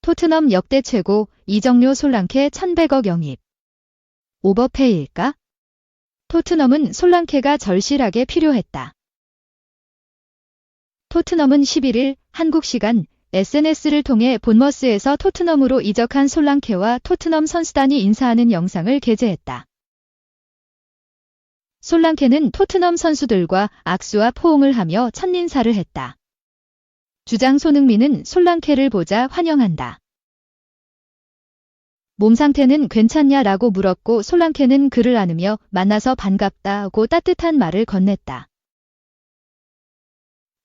토트넘 역대 최고 이적료 솔랑케 1100억 영입. 오버페이일까? 토트넘은 솔랑케가 절실하게 필요했다. 토트넘은 11일 한국 시간 SNS를 통해 본머스에서 토트넘으로 이적한 솔랑케와 토트넘 선수단이 인사하는 영상을 게재했다. 솔랑케는 토트넘 선수들과 악수와 포옹을 하며 첫인사를 했다. 주장 손흥민은 솔랑케를 보자 환영한다. 몸 상태는 괜찮냐라고 물었고 솔랑케는 그를 안으며 만나서 반갑다고 따뜻한 말을 건넸다.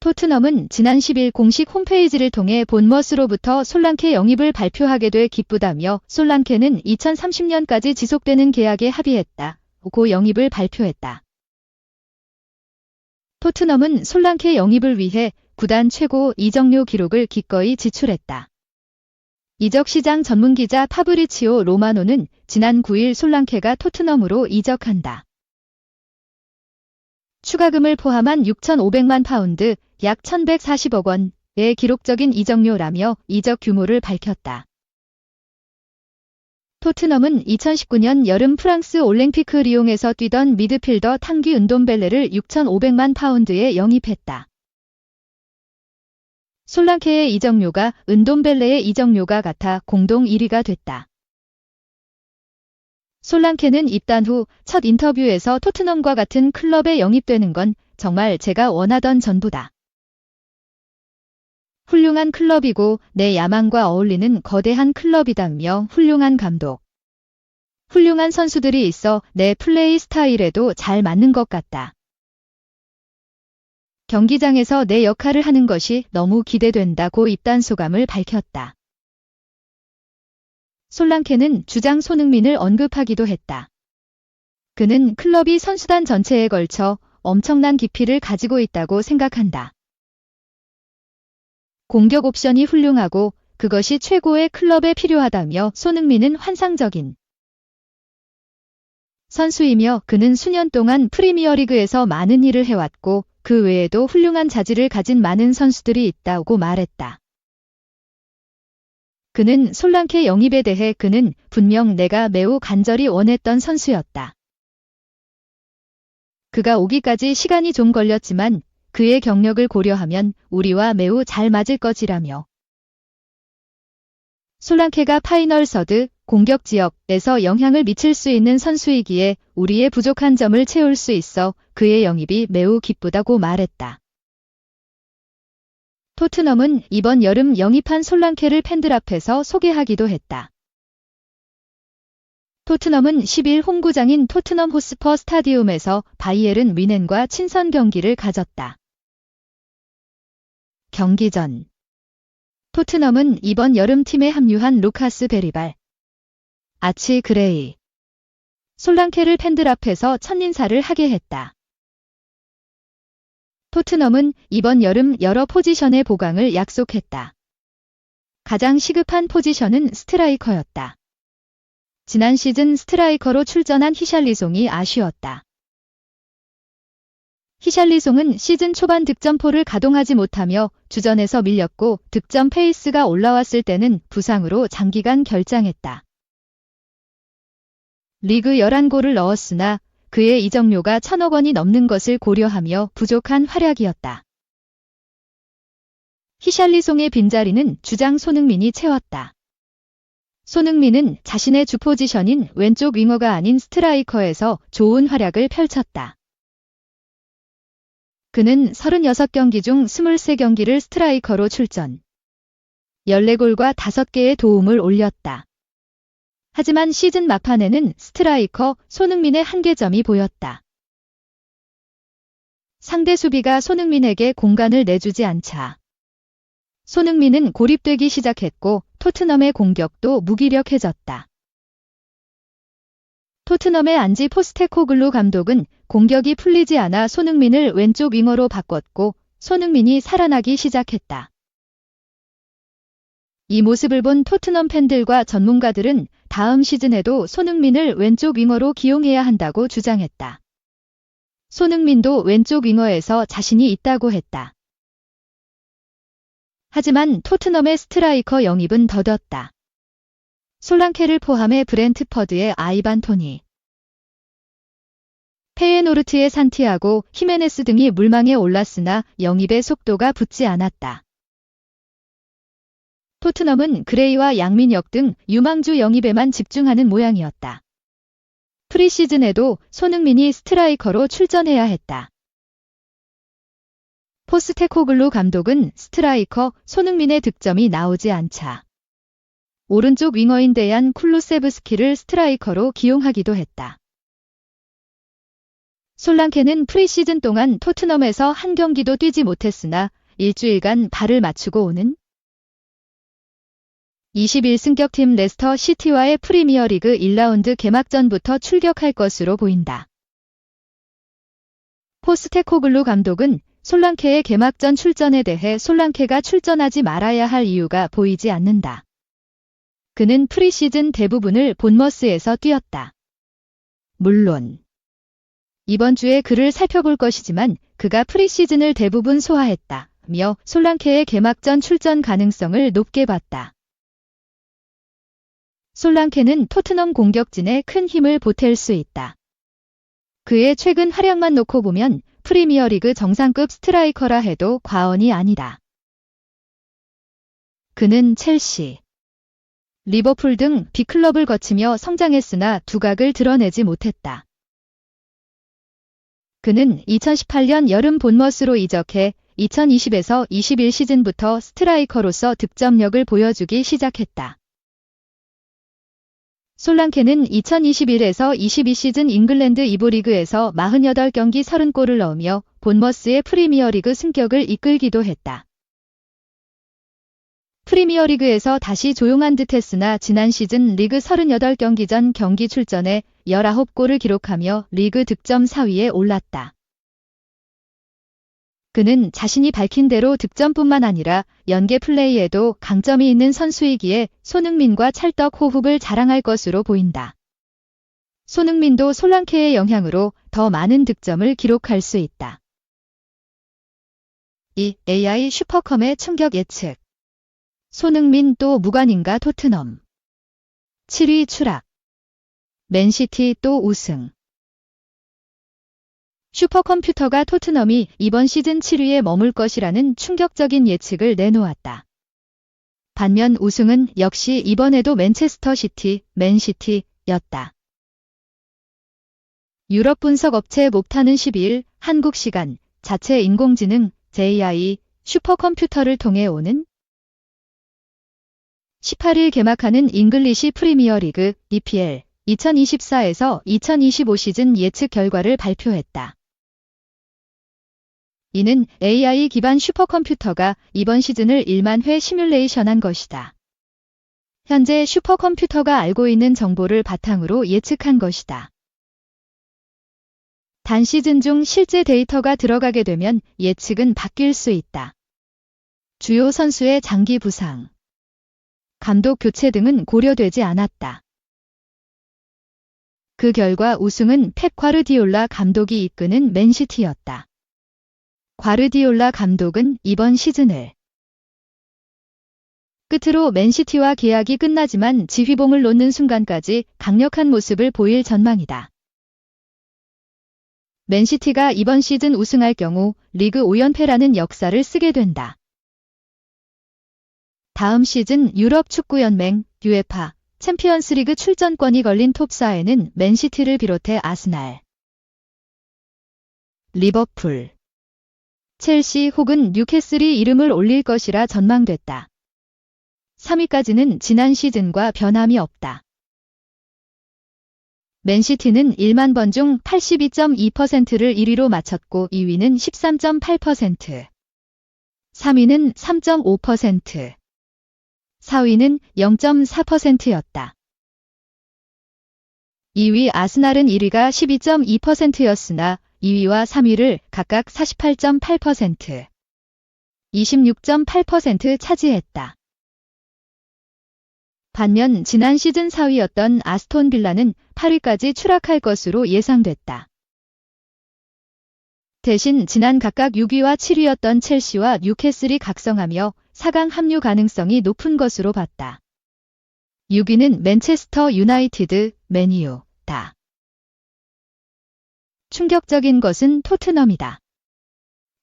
토트넘은 지난 10일 공식 홈페이지를 통해 본머스로부터 솔랑케 영입을 발표하게 돼 기쁘다며 솔랑케는 2030년까지 지속되는 계약에 합의했다고 영입을 발표했다. 토트넘은 솔랑케 영입을 위해 구단 최고 이적료 기록을 기꺼이 지출했다. 이적시장 전문기자 파브리치오 로마노는 지난 9일 솔랑케가 토트넘으로 이적한다. 추가금을 포함한 6,500만 파운드, 약 1,140억 원의 기록적인 이적료라며 이적 규모를 밝혔다. 토트넘은 2019년 여름 프랑스 올랭피크 리옹에서 뛰던 미드필더 탕귀 은돔벨레를 6,500만 파운드에 영입했다. 솔랑케의 이적료가 은돔벨레의 이적료가 같아 공동 1위가 됐다. 솔랑케는 입단 후 첫 인터뷰에서 토트넘과 같은 클럽에 영입되는 건 정말 제가 원하던 전부다. 훌륭한 클럽이고 내 야망과 어울리는 거대한 클럽이다며 훌륭한 감독. 훌륭한 선수들이 있어 내 플레이 스타일에도 잘 맞는 것 같다. 경기장에서 내 역할을 하는 것이 너무 기대된다고 입단 소감을 밝혔다. 솔랑케는 주장 손흥민을 언급하기도 했다. 그는 클럽이 선수단 전체에 걸쳐 엄청난 깊이를 가지고 있다고 생각한다. 공격 옵션이 훌륭하고 그것이 최고의 클럽에 필요하다며 손흥민은 환상적인 선수이며 그는 수년 동안 프리미어리그에서 많은 일을 해왔고 그 외에도 훌륭한 자질을 가진 많은 선수들이 있다고 말했다. 그는 솔랑케 영입에 대해 그는 분명 내가 매우 간절히 원했던 선수였다. 그가 오기까지 시간이 좀 걸렸지만 그의 경력을 고려하면 우리와 매우 잘 맞을 것이라며. 솔랑케가 파이널 서드, 공격 지역에서 영향을 미칠 수 있는 선수이기에 우리의 부족한 점을 채울 수 있어 그의 영입이 매우 기쁘다고 말했다. 토트넘은 이번 여름 영입한 솔랑케를 팬들 앞에서 소개하기도 했다. 토트넘은 10일 홈구장인 토트넘 호스퍼 스타디움에서 바이에른 뮌헨과 친선 경기를 가졌다. 경기 전 토트넘은 이번 여름 팀에 합류한 루카스 베리발, 아치 그레이, 솔랑케를 팬들 앞에서 첫인사를 하게 했다. 토트넘은 이번 여름 여러 포지션의 보강을 약속했다. 가장 시급한 포지션은 스트라이커였다. 지난 시즌 스트라이커로 출전한 히샬리송이 아쉬웠다. 히샬리송은 시즌 초반 득점포를 가동하지 못하며 주전에서 밀렸고 득점 페이스가 올라왔을 때는 부상으로 장기간 결장했다. 리그 11골을 넣었으나 그의 이적료가 1,000억 원이 넘는 것을 고려하며 부족한 활약이었다. 히샬리송의 빈자리는 주장 손흥민이 채웠다. 손흥민은 자신의 주 포지션인 왼쪽 윙어가 아닌 스트라이커에서 좋은 활약을 펼쳤다. 그는 36경기 중 23경기를 스트라이커로 출전. 14골과 5개의 도움을 올렸다. 하지만 시즌 막판에는 스트라이커 손흥민의 한계점이 보였다. 상대 수비가 손흥민에게 공간을 내주지 않자 손흥민은 고립되기 시작했고 토트넘의 공격도 무기력해졌다. 토트넘의 안지 포스테코글루 감독은 공격이 풀리지 않아 손흥민을 왼쪽 윙어로 바꿨고 손흥민이 살아나기 시작했다. 이 모습을 본 토트넘 팬들과 전문가들은 다음 시즌에도 손흥민을 왼쪽 윙어로 기용해야 한다고 주장했다. 손흥민도 왼쪽 윙어에서 자신이 있다고 했다. 하지만 토트넘의 스트라이커 영입은 더뎠다. 솔랑케를 포함해 브렌트퍼드의 아이반 토니, 페예노르트의 산티아고, 히메네스 등이 물망에 올랐으나 영입의 속도가 붙지 않았다. 토트넘은 그레이와 양민혁 등 유망주 영입에만 집중하는 모양이었다. 프리시즌에도 손흥민이 스트라이커로 출전해야 했다. 포스테코글루 감독은 스트라이커 손흥민의 득점이 나오지 않자 오른쪽 윙어인 데얀 쿨루세브스키를 스트라이커로 기용하기도 했다. 솔랑케는 프리시즌 동안 토트넘에서 한 경기도 뛰지 못했으나 일주일간 발을 맞추고 오는 21승격 팀 레스터 시티와의 프리미어리그 1라운드 개막전부터 출격할 것으로 보인다. 포스테코글루 감독은 솔랑케의 개막전 출전에 대해 솔랑케가 출전하지 말아야 할 이유가 보이지 않는다. 그는 프리시즌 대부분을 본머스에서 뛰었다. 물론 이번 주에 그를 살펴볼 것이지만 그가 프리시즌을 대부분 소화했다며 솔랑케의 개막전 출전 가능성을 높게 봤다. 솔랑케는 토트넘 공격진에 큰 힘을 보탤 수 있다. 그의 최근 활약만 놓고 보면 프리미어리그 정상급 스트라이커라 해도 과언이 아니다. 그는 첼시, 리버풀 등 빅클럽을 거치며 성장했으나 두각을 드러내지 못했다. 그는 2018년 여름 본머스로 이적해 2020에서 21 시즌부터 스트라이커로서 득점력을 보여주기 시작했다. 솔랑케는 2021에서 22 시즌 잉글랜드 2부 리그에서 48경기 30골을 넣으며 본머스의 프리미어리그 승격을 이끌기도 했다. 프리미어리그에서 다시 조용한 듯했으나 지난 시즌 리그 38경기 전 경기 출전에 19골을 기록하며 리그 득점 4위에 올랐다. 그는 자신이 밝힌 대로 득점뿐만 아니라 연계 플레이에도 강점이 있는 선수이기에 손흥민과 찰떡 호흡을 자랑할 것으로 보인다. 손흥민도 솔랑케의 영향으로 더 많은 득점을 기록할 수 있다. 이 AI 슈퍼컴의 충격 예측. 손흥민 또 무관인가 토트넘. 7위 추락. 맨시티 또 우승. 슈퍼컴퓨터가 토트넘이 이번 시즌 7위에 머물 것이라는 충격적인 예측을 내놓았다. 반면 우승은 역시 이번에도 맨체스터 시티, 맨시티였다. 유럽 분석 업체 몹타는 12일 한국 시간 자체 인공지능 AI 슈퍼컴퓨터를 통해 오는 18일 개막하는 잉글리시 프리미어리그 EPL 2024에서 2025 시즌 예측 결과를 발표했다. 이는 AI 기반 슈퍼컴퓨터가 이번 시즌을 1만 회 시뮬레이션한 것이다. 현재 슈퍼컴퓨터가 알고 있는 정보를 바탕으로 예측한 것이다. 단 시즌 중 실제 데이터가 들어가게 되면 예측은 바뀔 수 있다. 주요 선수의 장기 부상, 감독 교체 등은 고려되지 않았다. 그 결과 우승은 펩 과르디올라 감독이 이끄는 맨시티였다. 과르디올라 감독은 이번 시즌을 끝으로 맨시티와 계약이 끝나지만 지휘봉을 놓는 순간까지 강력한 모습을 보일 전망이다. 맨시티가 이번 시즌 우승할 경우 리그 5연패라는 역사를 쓰게 된다. 다음 시즌 유럽 축구연맹 UEFA 챔피언스리그 출전권이 걸린 톱4에는 맨시티를 비롯해 아스날, 리버풀, 첼시 혹은 뉴캐슬이 이름을 올릴 것이라 전망됐다. 3위까지는 지난 시즌과 변함이 없다. 맨시티는 1만 번 중 82.2%를 1위로 마쳤고 2위는 13.8%, 3위는 3.5%, 4위는 0.4%였다. 2위 아스날은 1위가 12.2%였으나 2위와 3위를 각각 48.8%, 26.8% 차지했다. 반면 지난 시즌 4위였던 아스톤 빌라는 8위까지 추락할 것으로 예상됐다. 대신 지난 각각 6위와 7위였던 첼시와 뉴캐슬이 각성하며 4강 합류 가능성이 높은 것으로 봤다. 6위는 맨체스터 유나이티드, 맨유다. 충격적인 것은 토트넘이다.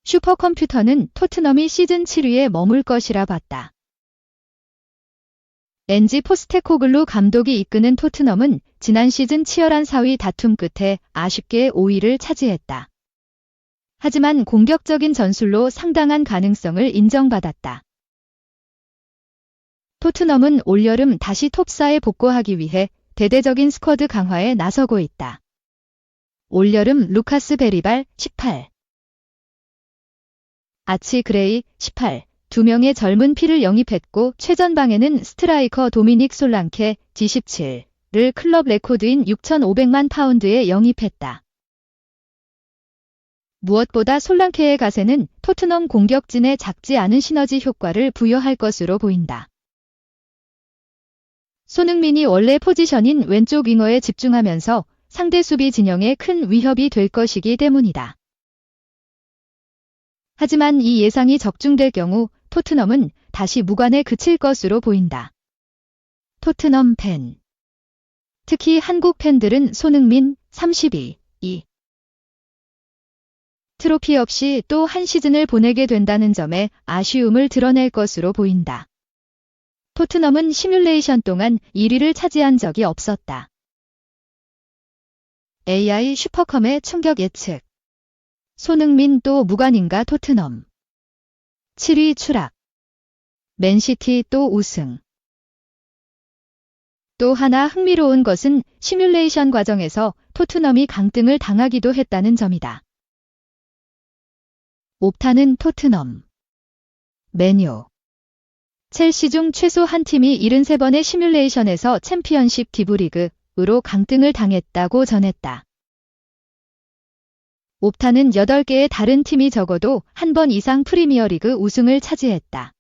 슈퍼컴퓨터는 토트넘이 시즌 7위에 머물 것이라 봤다. 엔지 포스테코글루 감독이 이끄는 토트넘은 지난 시즌 치열한 4위 다툼 끝에 아쉽게 5위를 차지했다. 하지만 공격적인 전술로 상당한 가능성을 인정받았다. 토트넘은 올여름 다시 톱4에 복구하기 위해 대대적인 스쿼드 강화에 나서고 있다. 올여름 루카스 베리발 18, 아치 그레이 18, 두 명의 젊은 피를 영입했고 최전방에는 스트라이커 도미닉 솔랑케 G17를 클럽 레코드인 6,500만 파운드에 영입했다. 무엇보다 솔랑케의 가세는 토트넘 공격진에 작지 않은 시너지 효과를 부여할 것으로 보인다. 손흥민이 원래 포지션인 왼쪽 윙어에 집중하면서 상대 수비 진영에 큰 위협이 될 것이기 때문이다. 하지만 이 예상이 적중될 경우 토트넘은 다시 무관에 그칠 것으로 보인다. 토트넘 팬, 특히 한국 팬들은 손흥민 32, 트로피 없이 또 한 시즌을 보내게 된다는 점에 아쉬움을 드러낼 것으로 보인다. 토트넘은 시뮬레이션 동안 1위를 차지한 적이 없었다. AI 슈퍼컴의 충격 예측. 손흥민 또 무관인가 토트넘. 7위 추락. 맨시티 또 우승. 또 하나 흥미로운 것은 시뮬레이션 과정에서 토트넘이 강등을 당하기도 했다는 점이다. 옵타는 토트넘, 맨유, 첼시 중 최소 한 팀이 73번의 시뮬레이션에서 챔피언십 기브리그으로 강등을 당했다고 전했다. 옵타는 8개의 다른 팀이 적어도 한 번 이상 프리미어리그 우승을 차지했다.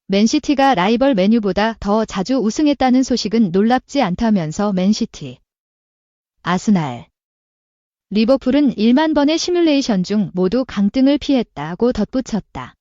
맨시티가 라이벌 맨유보다 더 자주 우승했다는 소식은 놀랍지 않다면서 맨시티, 아스날, 리버풀은 1만 번의 시뮬레이션 중 모두 강등을 피했다고 덧붙였다.